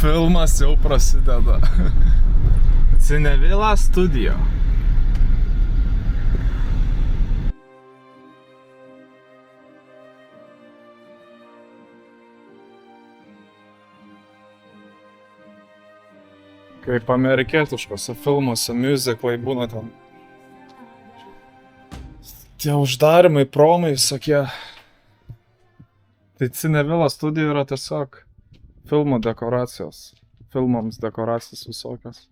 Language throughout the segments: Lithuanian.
Filmas jau prasideda. Cinevilla Studio. Kaip amerikietiškose filmuose miuziklai būna ten. Tie uždarimai, promai visokie. Tai Cinevilla Studio yra tiesiog filmų dekoracijos. Filmams dekoracijos visokios.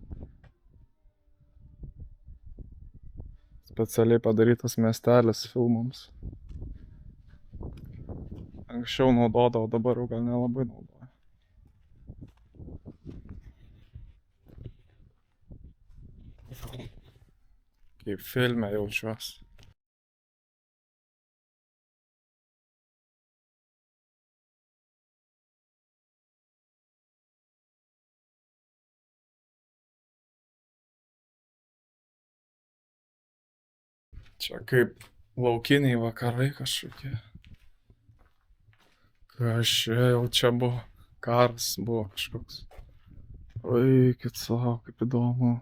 Specialiai padarytas miestelis filmams. Anksčiau naudodavo, dabar jau gal nelabai naudoja. Kaip filme jaučiuos. Čia kaip laukiniai vakarai kažkokie. Kas čia buvo? Karas buvo kažkoks. Oi, kit savo, kaip įdomu.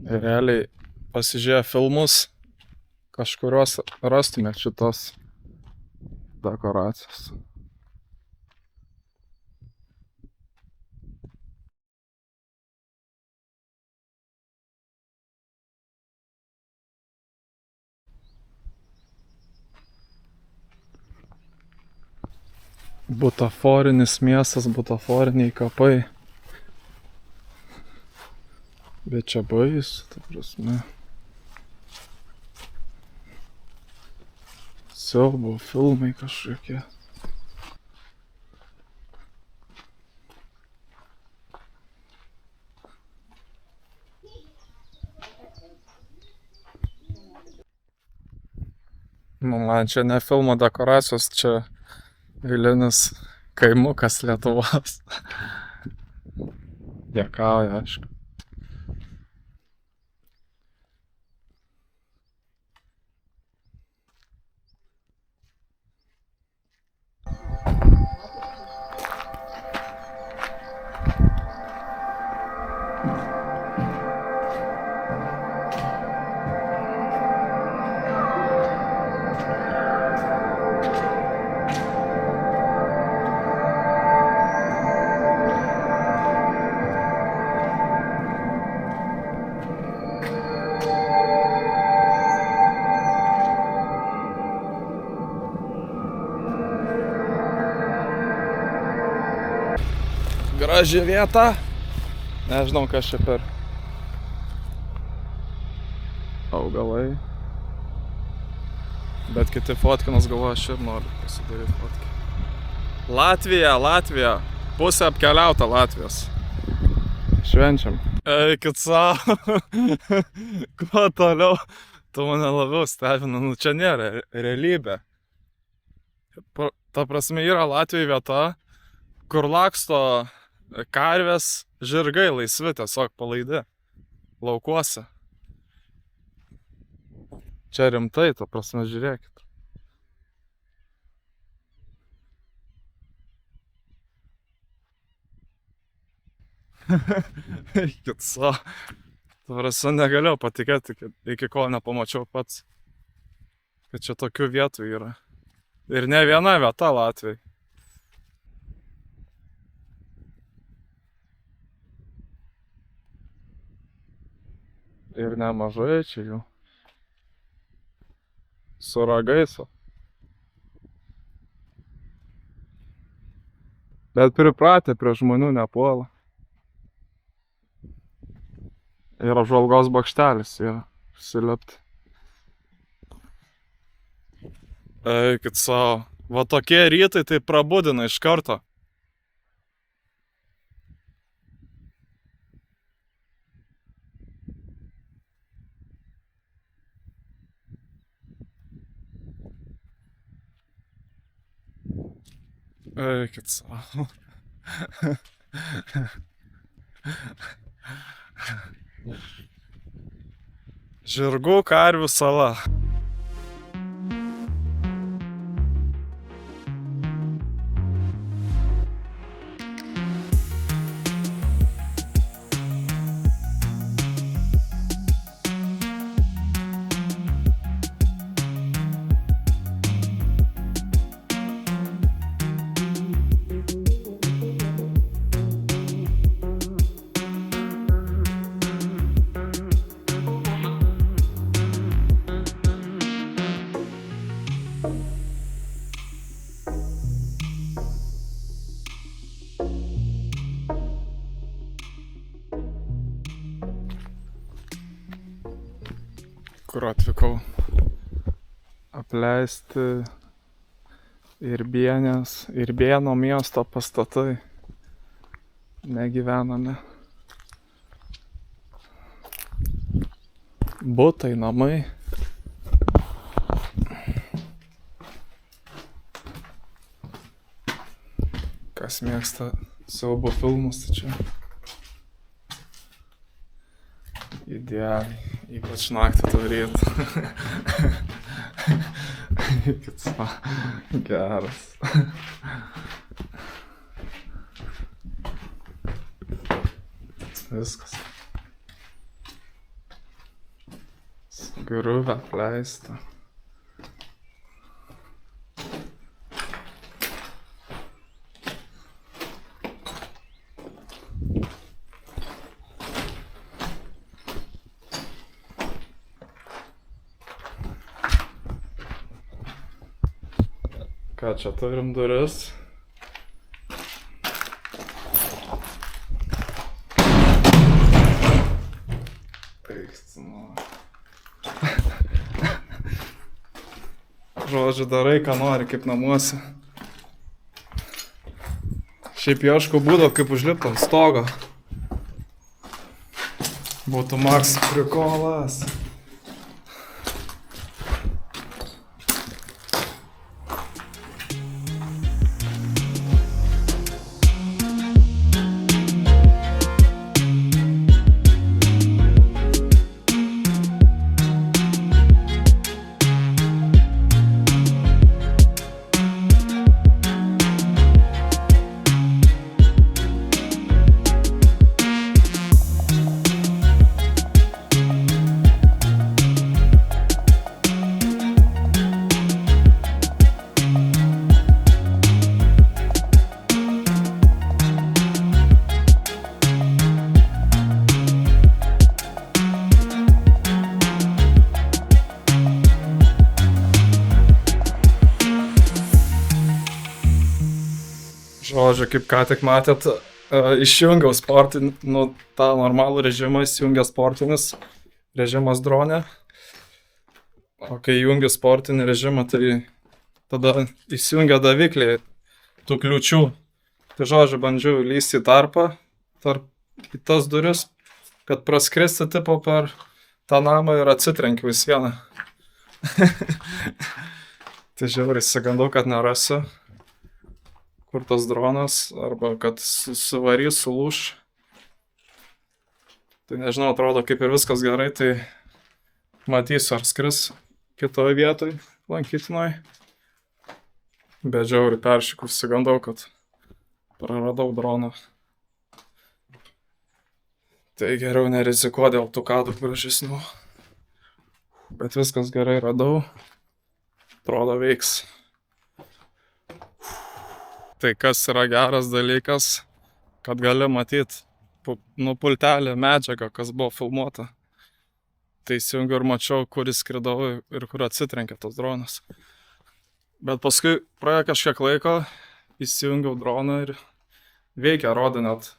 Realiai pasižiūrėję filmus, kažkuriuos rastumėt šitos dekoracijos. Butaforinis miestas, butaforiniai kapai. Bet čia baisu, ta prasme. Siaubo filmai kažkokie. Nu, man čia ne filmo dekoracijos, čia eilinis kaimukas Lietuvos. Juokauju, aišku. Graži vieta. Nežinau, kas čia per augalai. Bet kiti fotkinas, galvoju, aš ir noriu pasidaryti fotkę. Latvija. Pusė apkeliauta Latvijos. Švenčiam. Eikit savo. Kuo toliau, tu mane labiau stebina. Nu, čia nėra realybė. Ta prasme, yra Latvijoj vieta, kur laksto karvės, žirgai laisvi, tiesiog palaidi laukuose. Čia rimtai, ta prasme, žiūrėkit. Eikit savo. Ta prasme, negalėjau patikėti, iki kol nepamačiau pats, kad čia tokių vietų yra. Ir ne viena vieta Latvijai. Ir nemažai čia jų. Su ragais. Bet pripratę prie žmonių nepuola. Ir apžvalgos bokštelis yra užsilipti. Eikit savo. Va tokie rytai tai prabudina iš karto. Eikit savo. Žirgų karvių sala. Kur atvykau apleisti Irbieno miesto pastatai negyvenami. Butai, namai. Kas mėgsta siaubo filmus, tai čia idealiai, ypač naktį to ryto. Geras. Viskas. Griuvę, apleista. Ką čia turim duris? Žodžiu, darai, ką nori, kaip namuose. Šiaip ieškau būdo, kaip užlipti ant stogo. Būtų maks prikolas. Žodžiu, kaip ką tik matėt, išjungiau sportinį, tą normalų režimą, įsijungia sportinis režimas drone. O kai įjungiu sportinį režimą, tai tada įsijungia davikliai tų kliūčių. Tai žodžiu, bandžiau lįsti į tarpą, į tas duris, kad praskristi tipo per tą namą ir atsitrenkiau į sieną. Tai žiauriai išsigandau, kad nerasiu, kur tas dronas, arba kad suvarys, sulūš. Tai nežinau, atrodo kaip ir viskas gerai, tai matysiu, ar skris kitoje vietoje lankytinoj. Bet žiauriai peršikus išsigandau, kad praradau droną. Tai geriau nerizikuoti dėl tų kadrų gražesnių. Bet viskas gerai, radau. Atrodo veiks. Tai kas yra geras dalykas, kad gali matyti pultelį medžiagą, kas buvo filmuota. Tai įsijungiu ir mačiau, kur įskridau ir kur atsitrenkė tas dronas. Bet paskui praėjo kažkiek laiko, įsijungiau droną ir veikia, rodė net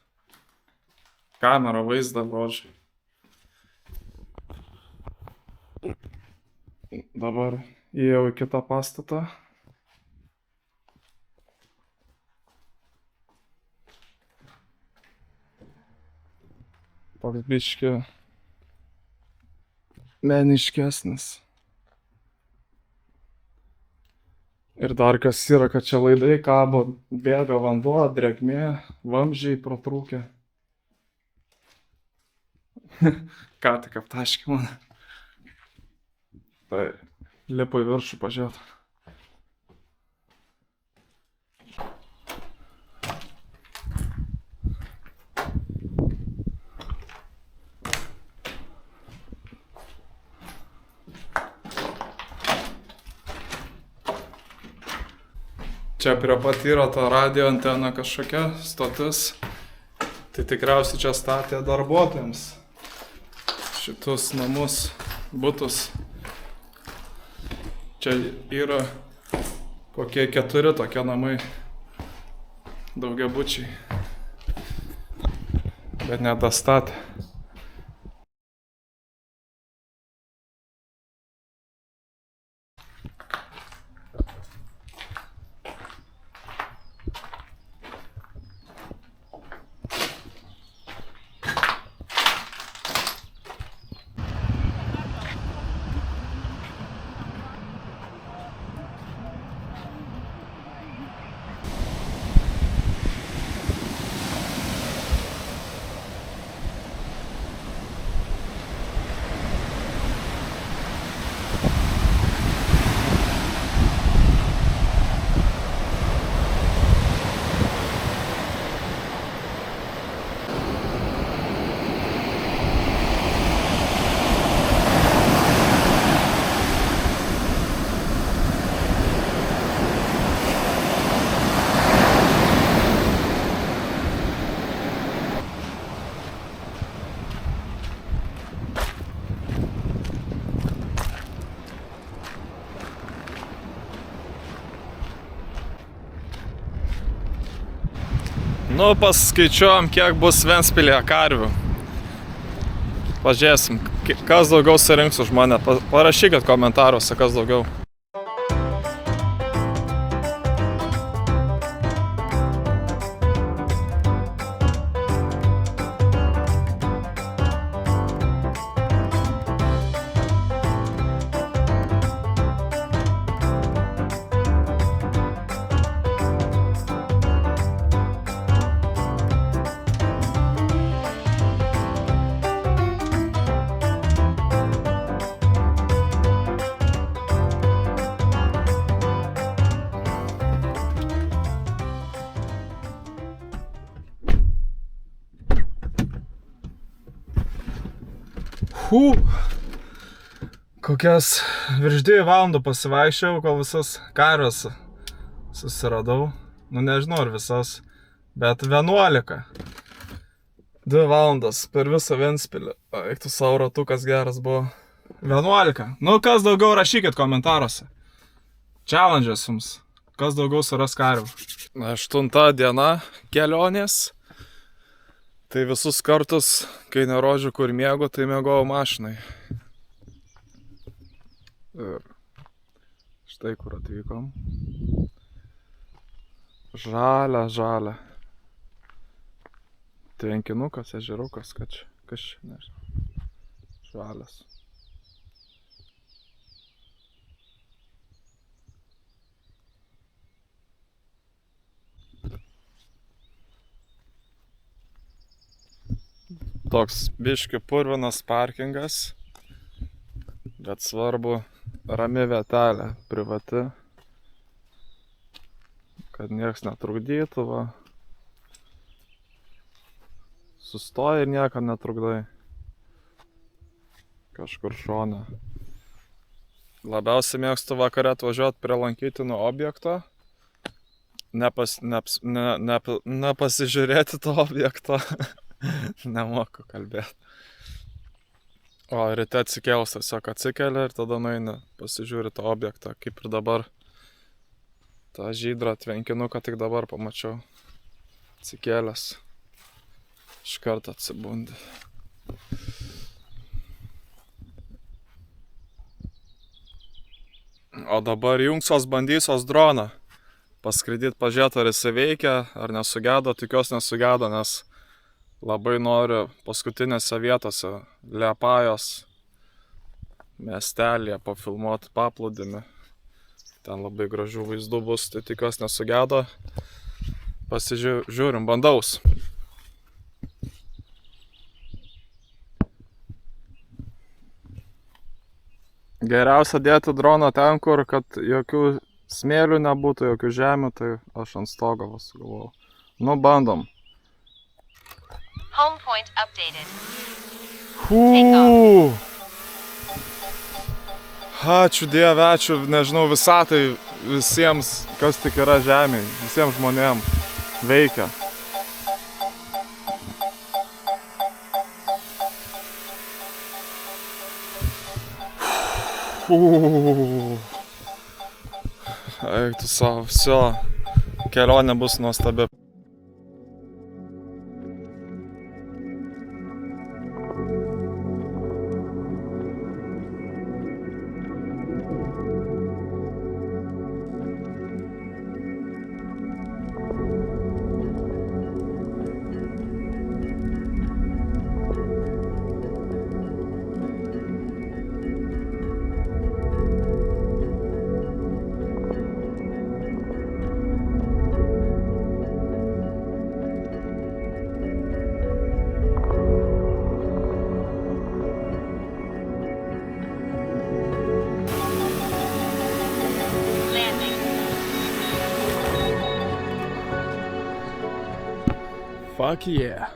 kamerą, vaizdą, žodžiu. Dabar įėjau į kitą pastatą. Toks biški meniškesnis. Ir dar kas yra, kad čia laidai kabo, bėga vanduo, drėgmė, vamzdžiai pratrūkę. Ką tik aptaškė man. Tai lipo į viršų pažiūrėt. Čia prie pat yra ta radio antena kažkokia stotis. Tai tikriausiai čia statė darbuotojams šitus namus, butus. Čia yra kokie 4 tokie namai, daugiabučiai, bet nedastatė. Nu, paskaičiuojam, kiek bus Ventspilyje karvių. Pažiūrėsim, kas daugiau surinks už mane. Parašykit komentaruose, kas daugiau. Kokias virš 2 valandų pasivaikščiau, kol visas karves susiradau. Nu, nežinau ar visas, bet 11. 2 valandas per visą Ventspilį. Eiktų savo ratukas geras buvo. 11. Nu, kas daugiau rašykit komentaruose. Challenge'as jums. Kas daugiau suras karvių. 8 diena kelionės. Tai visus kartus, kai nerodžiu kur miegu, tai miegojau mašinai. Ir štai kur atvykom. Žalia. Tvenkinukas, ežerukas, kas čia, nežinau. Žalias. Toks biški purvinas parkingas, bet svarbu rami vietelė, privati, kad nieks netrukdytų, va. Sustoji ir niekam netrukdai. Kažkur šone. Labiausiai mėgstu vakare atvažiuoti prie lankytinų objekto, nepasižiūrėti to objekto. Nemoku kalbėti. O ryte atsikėlus tiesiog atsikelia ir tada nueini pasižiūri tą objektą, kaip ir dabar. tą žydrą tvenkinuką tik dabar pamačiau. Atsikėlęs. Iš karto atsibundi. O dabar jungsiuos bandysiuos droną. Paskridyt, pažiūrėt, ar jisai veikia, ar nesugedo. Tikiuosi nesugedo, nes labai noriu paskutinėse vietose Liepajos miestelėje pafilmuoti paplūdimį. Ten labai gražių vaizdų bus, tai tikiuosi nesugedo. Pasižiūrim, bandaus. Geriausia dėti droną ten, kur, kad jokių smėlių nebūtų, jokių žemių, tai aš ant stogo sugalvojau. Nu, bandom. Home point updated. Ačiū Dieve, ačiū, nežinau, visatai, visiems, kas tik yra žemėje, visiems žmonėms veikia. Eik tu savo, viso, kelionė bus nuostabi. Fuck yeah.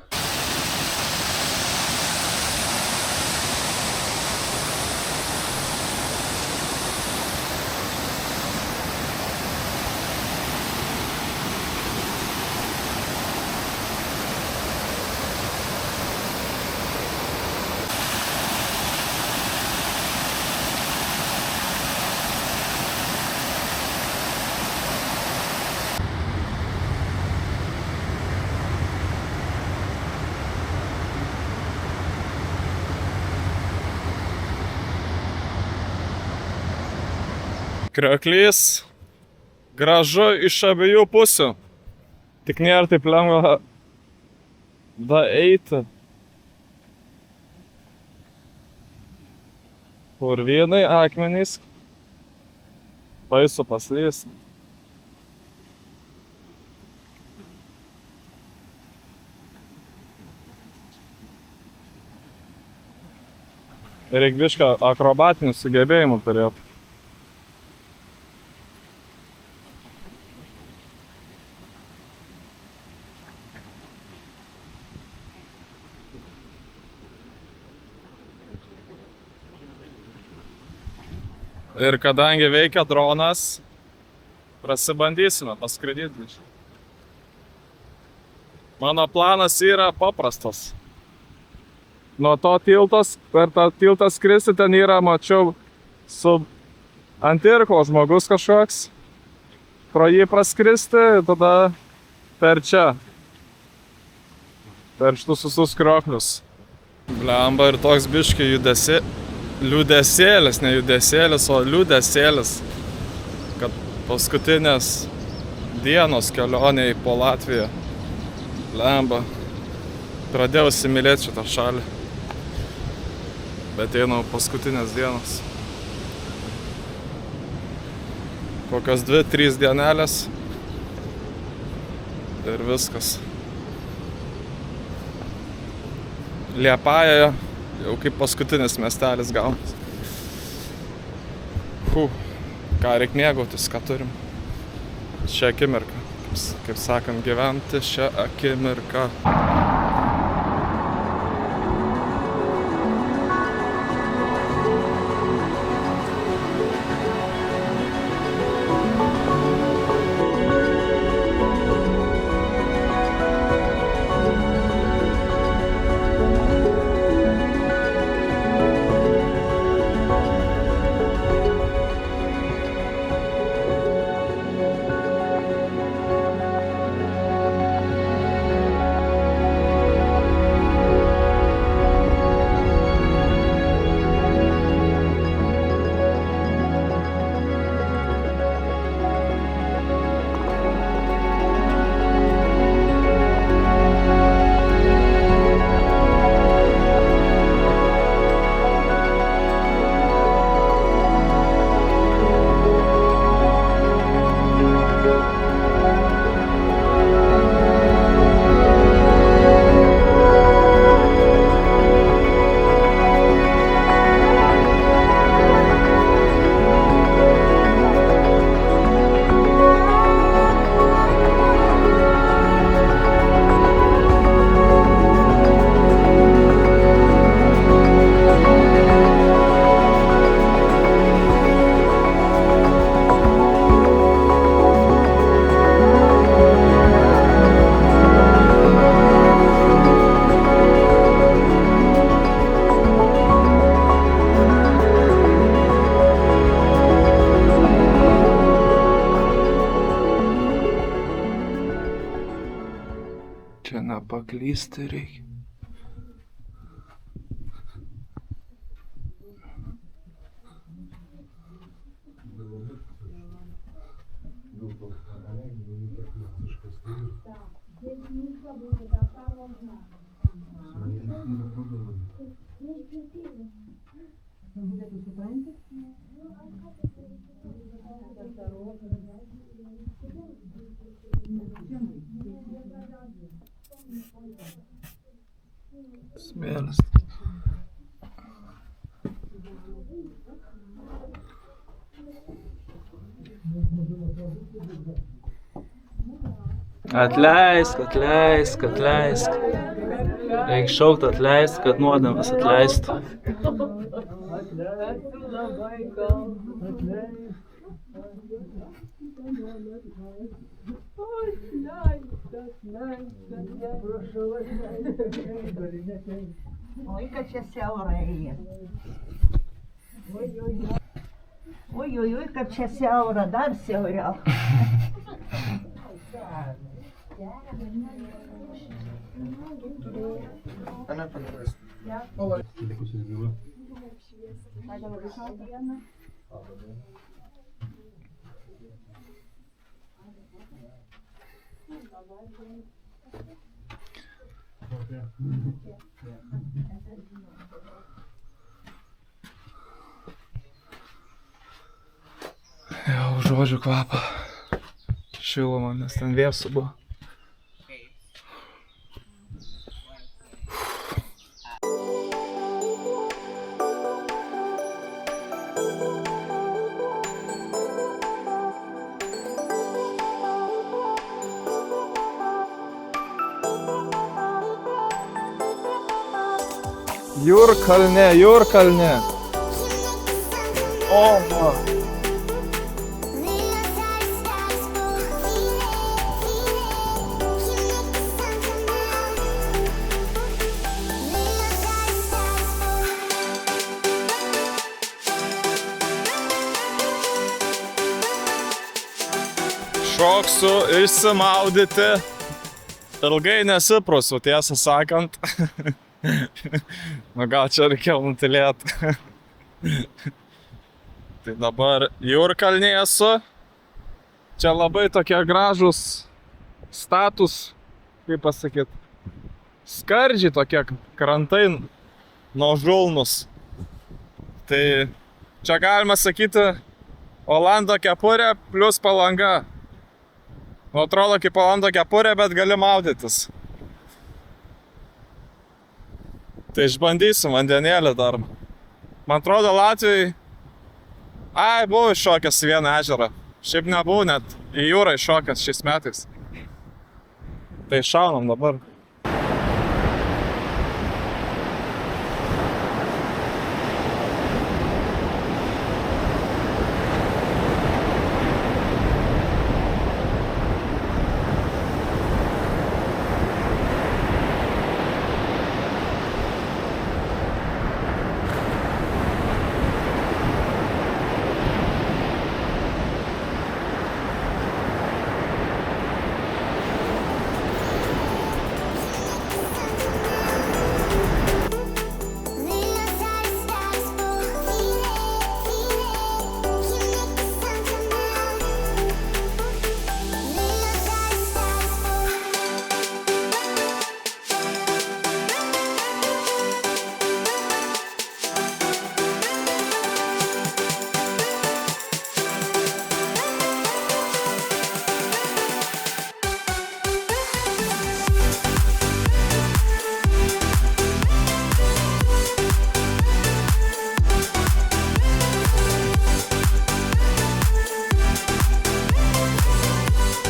Krioklys gražu iš abiejų pusių, tik nėra taip lengva daeiti. Purvynai, akmenys, baisu paslyst. Reik bišką akrobatinių sugebėjimų turėti. Ir kadangi veikia dronas, prasibandysime paskraidyti. Mano planas yra paprastas. Nuo to tiltos, per tą tiltą skristi, ten yra, mačiau, su ant irklo žmogus kažkoks. Pro jį praskristi, tada per čia. Per šitus visus krioklius. Blemba, ir toks biškai liūdesėlis, ne judesėlis, o liūdesėlis, kad paskutinės dienos kelioniai po Latviją. Blemba, pradėjau įsimylėti šitą šalį, bet einu paskutinės dienos. Kokios 2-3 dienelės ir viskas. Liepajoje jau kaip paskutinis miestelis gaunas. Ką reik mėgautis, ką turim. Šią akimirką, kaip sakant, gyventi šią akimirką. paklysti reikia. Smėlis. Atleisk, atleisk, atleisk. Reik šaukt atleisk, kad nuodėmes atleistų. Oi, kad čia siaurai. Oi, kad čia siaura, dar siauriau. Jau žodžių kvapą. Šilumą, nes ten vėsu buvo. Jūrkalnė, Jūrkalnė. Oho. Šoksiu išsimaudyti. Ilgai nesiprasiu, tiesą sakant. Nu gal čia reikėjo nutilėti. Tai dabar Jūrkalnėje esu. Čia labai tokie gražūs status, kaip pasakyt, skardžiai tokie krantai nuožulnus. Tai čia galima sakyti Olando kepurė plus Palanga. Nu, atrodo kaip Olando kepurė, bet gali maudytis. Tai išbandysim vandenėlį dar. Man atrodo Latvijai... Ai, buvau iššokęs į vieną ežerą. Šiaip nebuvau net į jūrą iššokęs šiais metais. Tai šaunam dabar.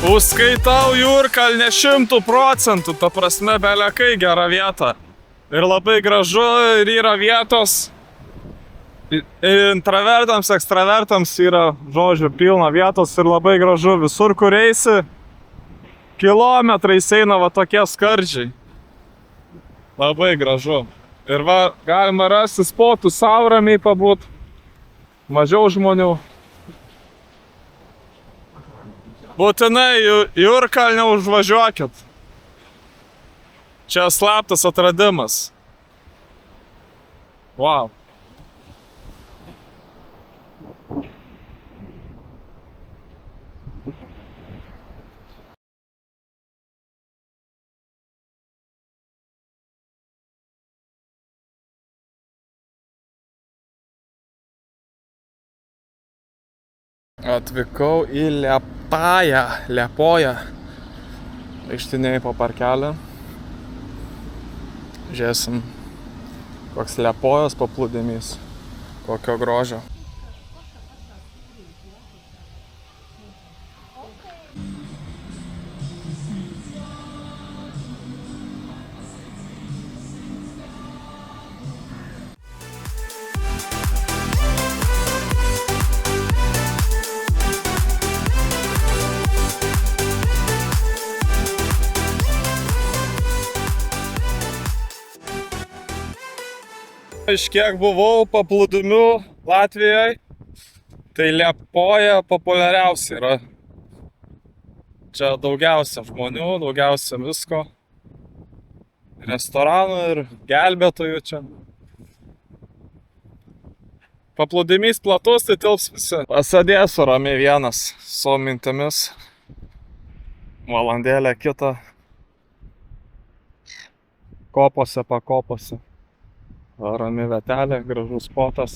Užskaitau Jūrkalnę 100%, ta prasme belekai gera vieta. Ir labai gražu, ir yra vietos. Ir intravertams, ekstravertams yra, žodžiu, pilna vietos ir labai gražu. Visur, kur eisi, kilometrais eina va tokie skardžiai. Labai gražu. Ir va, galima rasti spotų sau ramiai pabūt. Mažiau žmonių. Būtinai Jūrkalnę užvažiuokit. Čia slaptas atradimas. Wow. Atvykau į Liepoją. Vaikštinėjai po parkelį. Žiūrėsim, koks Liepojos paplūdimys. Kokio grožio. Iš kiek buvau paplūdimių Latvijoje, tai Liepoja populiariausia yra. Čia daugiausia žmonių, daugiausia visko. Restoranų ir gelbėtojų čia. Paplūdimys platus, tai tilps visi. Pasėdėsiu ramiai vienas su mintimis. Valandėlę kitą. Kopose, pakopose. Rami vietelė, gražus spotas.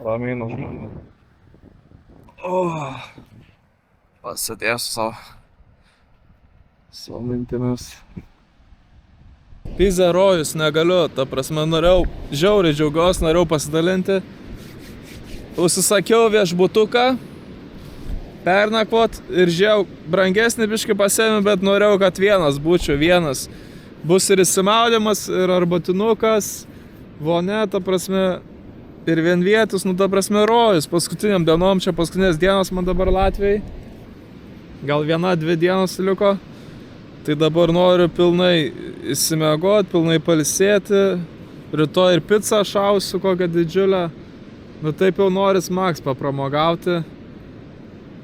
Ramiai nuo žmonių. Pasėdėsiu savo mintimis. Pizza rojus negaliu, ta prasme norėjau, žiauriai džiaugiuosi, norėjau pasidalinti. Užsisakiau viešbutuką, pernakvot ir žiūrėjau, brangesnį biškį pasiėmiau, bet norėjau, kad vienas. Bus ir įsimaudymas, ir arbatinukas, vonia, ta prasme, ir vienvietis, ta prasme, rojus. Paskutiniam dienom, čia paskutinės dienos man dabar Latvijai. Gal 1-2 dienos liko. Tai dabar noriu pilnai įsimiegot, pilnai pailsėti. Rytoj ir pizzą šausiu, kokią didžiulę. Taip jau noris maks papramogauti.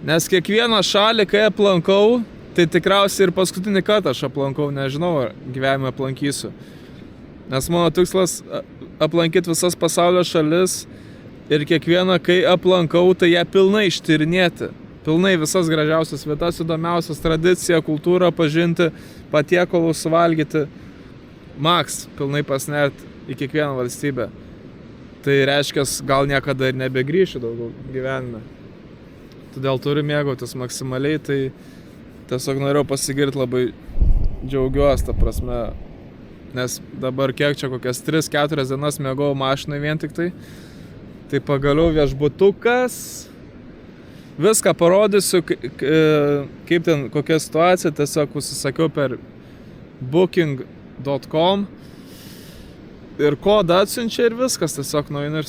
Nes kiekvieną šalį, kai aplankau, tai tikriausiai ir paskutinį kartą aš aplankau, nežinau, ar gyvenime aplankysiu. Nes mano tikslas aplankyti visas pasaulio šalis ir kiekvieną, kai aplankau, tai ją pilnai ištyrinėti. Pilnai visas gražiausias vietas, įdomiausias tradiciją, kultūrą pažinti, patiekalų suvalgyti. Maks, pilnai pasnerti į kiekvieną valstybę. Tai reiškia, gal niekada ir nebegrįšiu daugiau gyvenime. Todėl turiu mėgautis maksimaliai, tai tiesiog norėjau pasigirti, labai džiaugiuosi, ta prasme, nes dabar kiek čia kokias 3-4 dienas mėgau mašinai vien tik tai. Tai pagaliau viešbutukas, viską parodysiu, kaip ten, kokia situacija, tiesiog užsisakiau per booking.com ir kodą atsiunčia ir viskas, tiesiog nueini,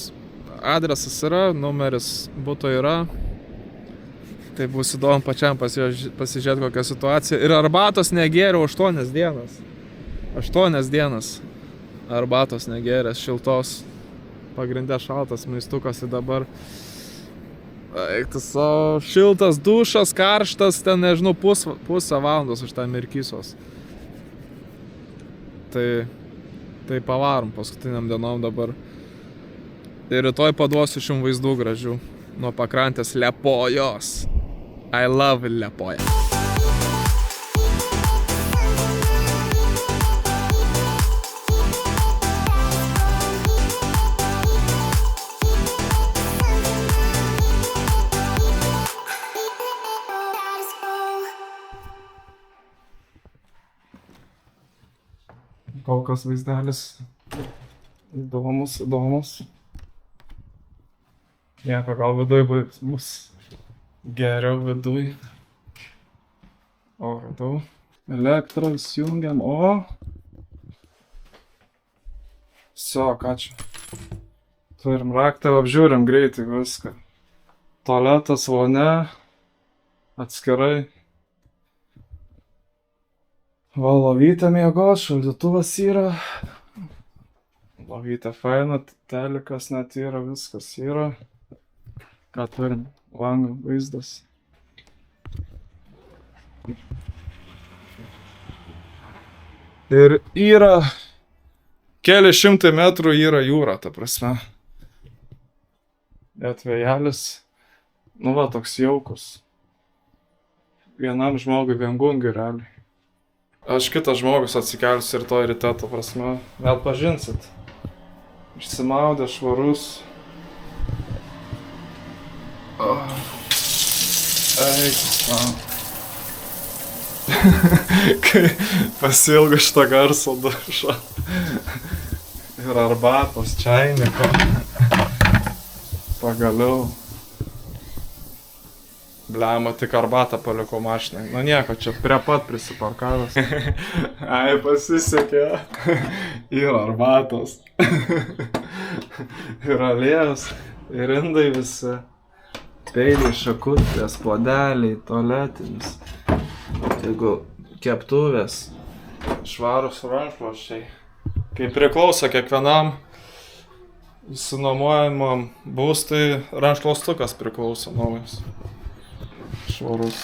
adresas yra, numeris buto yra. Tai bus įdomu pačiam pasižiūrėti kokią situaciją. Ir arbatos negėriau 8 dienas. 8 dienas arbatos negėręs, šiltos. Pagrindė šaltas maistukas ir dabar eiktas šiltas dušas, karštas, ten nežinau, pusę valandos už tą mirkysos. Tai pavarom paskutiniam dienom dabar. Ir rytoj paduosiu šium vaizdų gražių nuo pakrantės Liepojos. I love Liepoja. Kol kas vaizdelis įdomus. Nieko, gal viduj bus geriau viduj. Radau. Elektrą įsijungiam, ką čia? Turim raktą, apžiūrim greitai viską. Tualetas, vonia, atskirai. Lovytė miegot, šaldytuvas yra. Lovytė faina, telikas net yra, viskas yra. Ką turim? Lango vaizdas. Ir yra keli šimtai metrų yra jūra, ta prasme. Net vėjelis, nu va, toks jaukus. Vienam žmogui viengungi realiai. Aš kitas žmogus atsikelsiu ir to ryte, ta prasme, net pažinsit. Išsimaudė, švarus. Eikis man. Kai pasilgu šitą garso dušą. Ir arbatos, čainiko. Pagaliau. Blema, tik arbatą palikau mašinai. Nu nieko, čia prie pat prisiparkavęs. Ai, pasisekė. Ir arbatos. Ir aliejas. Ir indai visi. Peiliai, šakutės, puodeliai, tualetinis. Jeigu keptuvės. Švarūs rankšluosčiai. Kai priklauso kiekvienam išsinuomojamam būstui, rankšluostukas priklauso naujas. Švarus.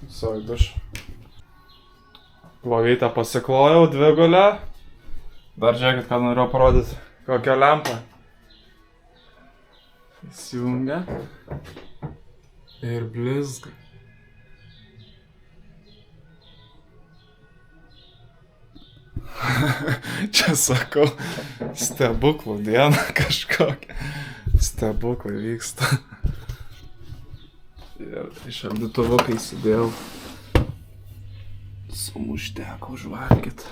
Visoj duš. Plovytę pasiklojau, dvigulę. Dar žiūrėkit, ką norėjau parodyti. Kokią lempą. Įsijungia. Ir blizga. Čia sakau, stebuklų diena kažkokia. Stebuklai vyksta. Ir iš šaldytuvuką įsidėjau. Sumušteko užvalgyt.